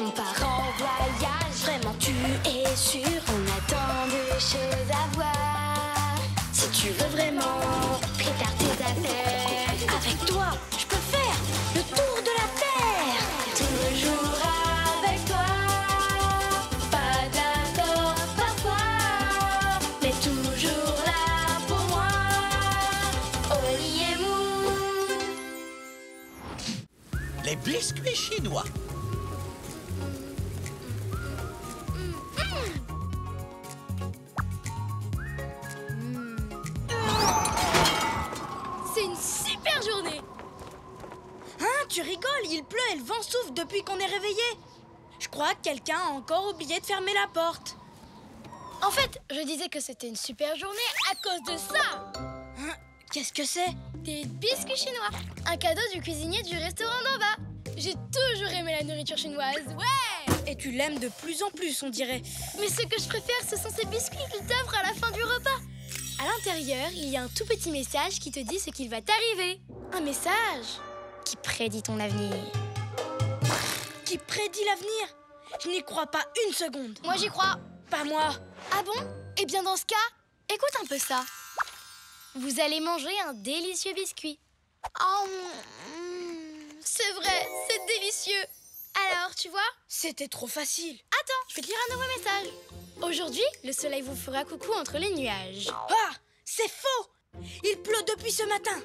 On part en voyage, vraiment tu es sûr. On a tant de choses à voir. Si tu veux vraiment, prépare tes affaires. Avec toi, je peux faire le tour de la terre. Toujours avec toi. Pas d'accord parfois, mais toujours là pour moi. Oli et Mou. Les biscuits chinois. C'est une super journée. Hein, tu rigoles, il pleut et le vent souffle depuis qu'on est réveillé. Je crois que quelqu'un a encore oublié de fermer la porte. En fait, je disais que c'était une super journée à cause de ça. Hein, qu'est-ce que c'est? Des biscuits chinois. Un cadeau du cuisinier du restaurant d'en bas. J'ai toujours aimé la nourriture chinoise, ouais. Et tu l'aimes de plus en plus, on dirait. Mais ce que je préfère, ce sont ces biscuits qu'ils t'offrent à la fin du repas. À l'intérieur, il y a un tout petit message qui te dit ce qu'il va t'arriver. Un message qui prédit ton avenir. Qui prédit l'avenir? Je n'y crois pas une seconde. Moi, j'y crois. Pas moi. Ah bon? Eh bien, dans ce cas, écoute un peu ça. Vous allez manger un délicieux biscuit. Oh, c'est vrai, c'est délicieux. Alors, tu vois? C'était trop facile. Attends, je vais te lire un nouveau message. Aujourd'hui, le soleil vous fera coucou entre les nuages. Ah, c'est faux! Il pleut depuis ce matin.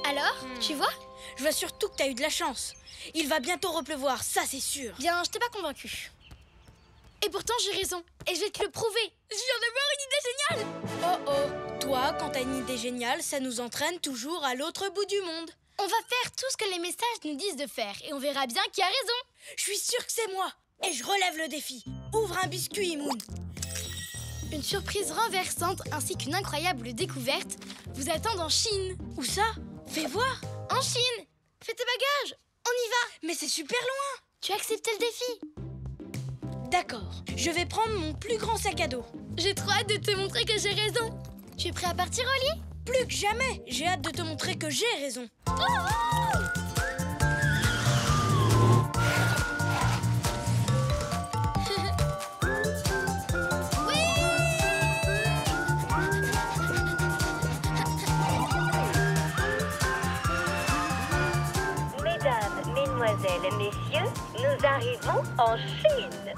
Alors, tu vois? Je vois surtout que t'as eu de la chance. Il va bientôt repleuvoir, ça c'est sûr. Bien, je t'ai pas convaincue. Et pourtant, j'ai raison. Et je vais te le prouver. Je viens d'avoir une idée géniale. Oh oh, toi, quand t'as une idée géniale, ça nous entraîne toujours à l'autre bout du monde. On va faire tout ce que les messages nous disent de faire. Et on verra bien qui a raison. Je suis sûre que c'est moi. Et je relève le défi. Ouvre un biscuit, Moon. Une surprise renversante ainsi qu'une incroyable découverte vous attendent en Chine. Où ça? Fais voir. En Chine. Fais tes bagages. On y va. Mais c'est super loin. Tu as accepté le défi. D'accord, je vais prendre mon plus grand sac à dos. J'ai trop hâte de te montrer que j'ai raison. Tu es prêt à partir au lit? Plus que jamais. J'ai hâte de te montrer que j'ai raison. Mesdames, mesdemoiselles, messieurs, nous arrivons en Chine.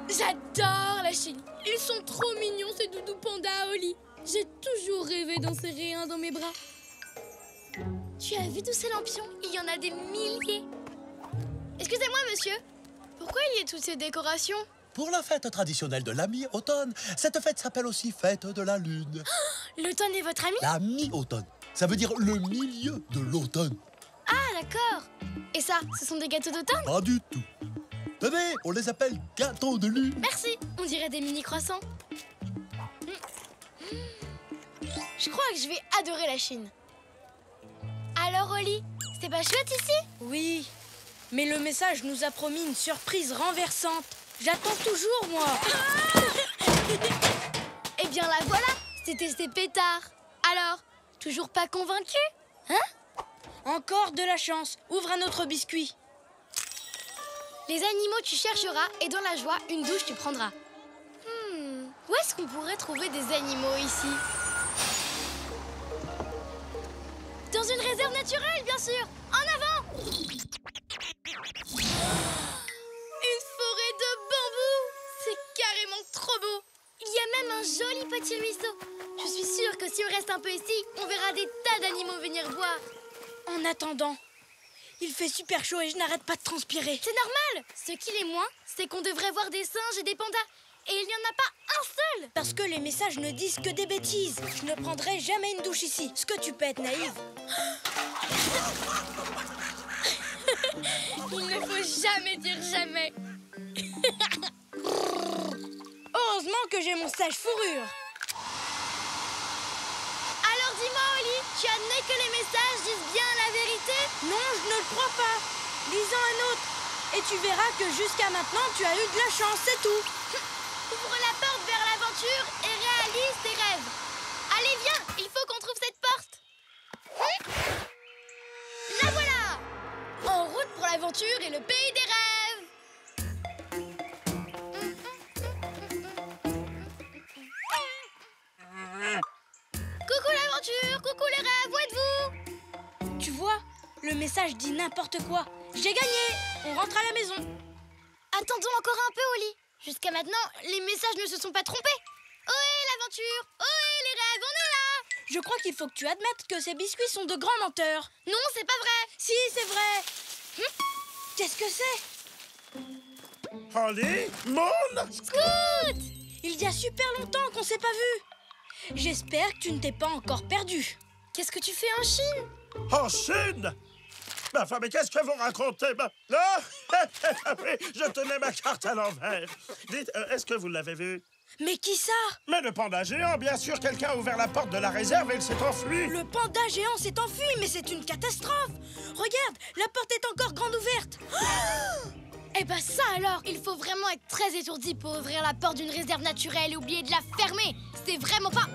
J'adore la Chine. Ils sont trop mignons, ces doudous pandas au lit. J'ai toujours rêvé d'en serrer un dans mes bras. Tu as vu tous ces lampions? Il y en a des milliers. Excusez-moi, monsieur. Pourquoi il y a toutes ces décorations? Pour la fête traditionnelle de la mi-automne, cette fête s'appelle aussi fête de la lune. L'automne est votre ami? La mi-automne, ça veut dire le milieu de l'automne. Ah, d'accord. Et ça, ce sont des gâteaux d'automne? Pas du tout. Tenez, on les appelle gâteaux de lune. Merci, on dirait des mini-croissants. Je crois que je vais adorer la Chine. Alors, Oli, c'est pas chouette ici? Oui, mais le message nous a promis une surprise renversante. J'attends toujours, moi. Eh bien, la voilà. C'était ces pétards. Alors, toujours pas convaincu? Hein? Encore de la chance. Ouvre un autre biscuit. Les animaux tu chercheras et dans la joie, une douche tu prendras. Où est-ce qu'on pourrait trouver des animaux ici? Dans une réserve naturelle, bien sûr. En avant! Une forêt de bambous! C'est carrément trop beau! Il y a même un joli petit ruisseau. Je suis sûre que si on reste un peu ici, on verra des tas d'animaux venir boire. En attendant, il fait super chaud et je n'arrête pas de transpirer. C'est normal! Ce qu'il est moins, c'est qu'on devrait voir des singes et des pandas. Et il n'y en a pas un seul! Parce que les messages ne disent que des bêtises. Je ne prendrai jamais une douche ici. Ce que tu peux être naïve. Il ne faut jamais dire jamais. Heureusement que j'ai mon sèche-fourrure. Alors dis-moi, Oli, tu admets que les messages disent bien la vérité? Non, je ne le crois pas. Lisons un autre. Et tu verras que jusqu'à maintenant, tu as eu de la chance, c'est tout. Ouvre la porte vers l'avant l'aventure et réalise tes rêves. Allez, viens, il faut qu'on trouve cette porte. La voilà! En route pour l'aventure et le pays des rêves. Coucou l'aventure, coucou les rêves, où êtes-vous? Tu vois, le message dit n'importe quoi. J'ai gagné. On rentre à la maison. Attendons encore un peu, Oli. Jusqu'à maintenant, les messages ne se sont pas trompés. Ohé l'aventure! Ohé les rêves, on est là! Je crois qu'il faut que tu admettes que ces biscuits sont de grands menteurs. Non, c'est pas vrai. Si, c'est vrai. Qu'est-ce que c'est? Holly, Moon, Scoot! Il y a super longtemps qu'on s'est pas vus. J'espère que tu ne t'es pas encore perdu. Qu'est-ce que tu fais en Chine? en Chine. Ma femme, mais qu'est-ce que vous racontez? Ah, oui, je tenais ma carte à l'envers. Dites, est-ce que vous l'avez vu? Mais qui ça? Mais le panda géant, bien sûr, quelqu'un a ouvert la porte de la réserve et il s'est enfui. Le panda géant s'est enfui, mais c'est une catastrophe. Regarde, la porte est encore grande ouverte. Eh ben ça alors, il faut vraiment être très étourdi pour ouvrir la porte d'une réserve naturelle et oublier de la fermer. C'est vraiment pas...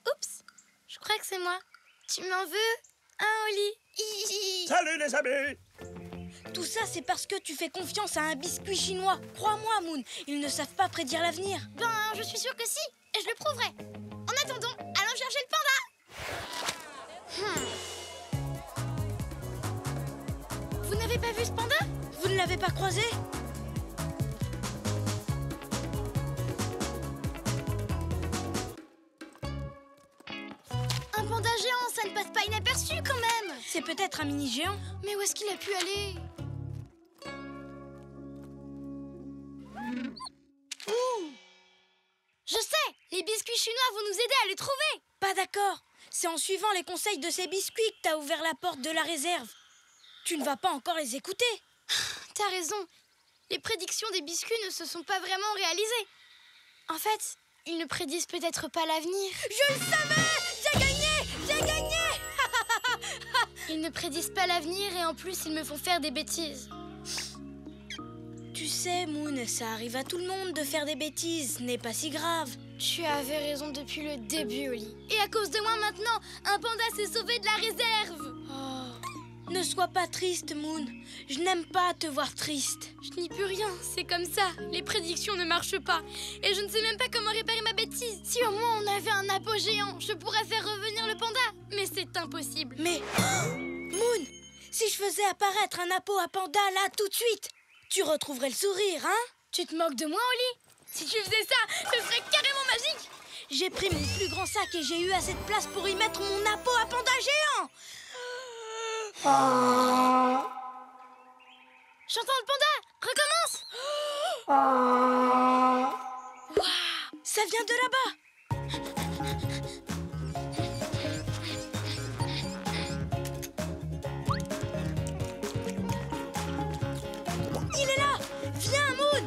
Oups, je crois que c'est moi. Tu m'en veux, hein, Oli? Salut les amis. Tout ça, c'est parce que tu fais confiance à un biscuit chinois. Crois-moi, Moon, ils ne savent pas prédire l'avenir. Ben, je suis sûre que si, et je le prouverai. En attendant, allons chercher le panda. Vous n'avez pas vu ce panda? Vous ne l'avez pas croisé? Un panda géant, ça ne passe pas inaperçu quand même. C'est peut-être un mini géant. Mais où est-ce qu'il a pu aller? Je sais, les biscuits chinois vont nous aider à le trouver. Pas d'accord. C'est en suivant les conseils de ces biscuits que t'as ouvert la porte de la réserve. Tu ne vas pas encore les écouter. T'as raison. Les prédictions des biscuits ne se sont pas vraiment réalisées. En fait, ils ne prédisent peut-être pas l'avenir. Je le savais! J'ai gagné! J'ai gagné! Ils ne prédisent pas l'avenir et en plus, ils me font faire des bêtises. Tu sais, Moon, ça arrive à tout le monde de faire des bêtises. Ce n'est pas si grave. Tu avais raison depuis le début, Oli. Et à cause de moi maintenant, un panda s'est sauvé de la réserve. Oh. Ne sois pas triste, Moon. Je n'aime pas te voir triste. Je n'y peux rien, c'est comme ça. Les prédictions ne marchent pas. Et je ne sais même pas comment réparer ma bêtise. Si au moins on avait un appo géant, je pourrais faire revenir le panda. Mais c'est impossible. Mais, Moon, si je faisais apparaître un appo à panda là tout de suite, tu retrouverais le sourire, hein? Tu te moques de moi, Oli? Si tu faisais ça, ce serait carrément magique. J'ai pris mon plus grand sac et j'ai eu assez de place pour y mettre mon appo à panda géant. J'entends le panda. Recommence. Waouh, ça vient de là-bas. Il est là. Viens, Moon.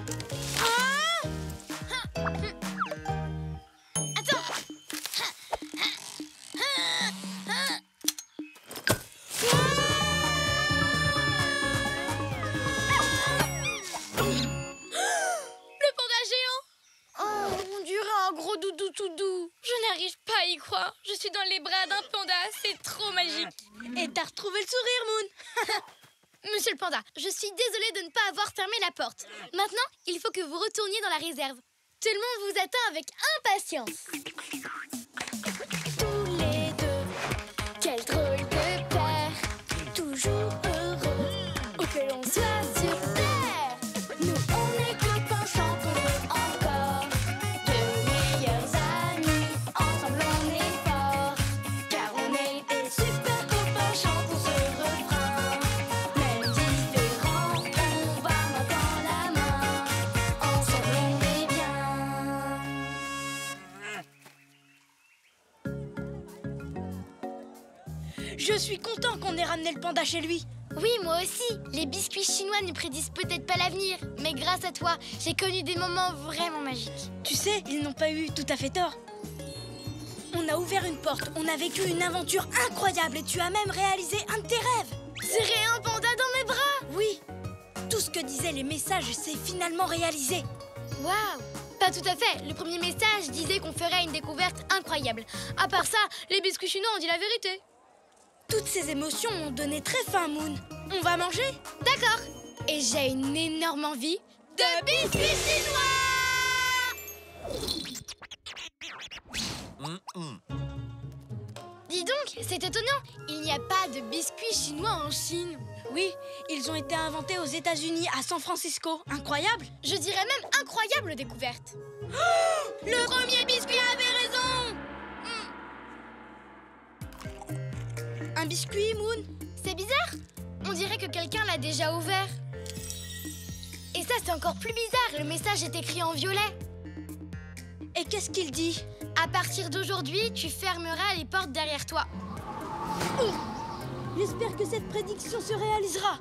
Attends. Le panda géant. Oh, on dirait un gros doudou tout doux. Je n'arrive pas à y croire. Je suis dans les bras d'un panda. C'est trop magique. Et t'as retrouvé le sourire, Moon. Monsieur le panda, je suis désolée de ne pas avoir fermé la porte. Maintenant, il faut que vous retourniez dans la réserve. Tout le monde vous attend avec impatience. Tous les deux, quel drôle de paire. Toujours heureux, où que l'on soit sur terre. Nous, on est copains, chantons-le encore. Deux meilleurs amis, ensemble on est forts. Car on est des super copains, chantons ce refrain. Même différents, on va main dans la main. Ensemble on est bien. Je suis content qu'on ait ramené le panda chez lui. Oui, moi aussi. Les biscuits chinois ne prédisent peut-être pas l'avenir. Mais grâce à toi, j'ai connu des moments vraiment magiques. Tu sais, ils n'ont pas eu tout à fait tort. On a ouvert une porte, on a vécu une aventure incroyable et tu as même réalisé un de tes rêves. Serrer un panda dans mes bras. Oui, tout ce que disaient les messages s'est finalement réalisé. Waouh! Pas tout à fait. Le premier message disait qu'on ferait une découverte incroyable. À part ça, les biscuits chinois ont dit la vérité. Toutes ces émotions m'ont donné très faim, Moon. On va manger? D'accord. Et j'ai une énorme envie de biscuits chinois! Dis donc, c'est étonnant. Il n'y a pas de biscuits chinois en Chine. Oui, ils ont été inventés aux États-Unis, à San Francisco. Incroyable! Je dirais même incroyable découverte. Oh, le premier biscuit avait raison. Un biscuit, Moon? C'est bizarre. On dirait que quelqu'un l'a déjà ouvert. Et ça, c'est encore plus bizarre. Le message est écrit en violet. Et qu'est-ce qu'il dit? À partir d'aujourd'hui, tu fermeras les portes derrière toi. J'espère que cette prédiction se réalisera.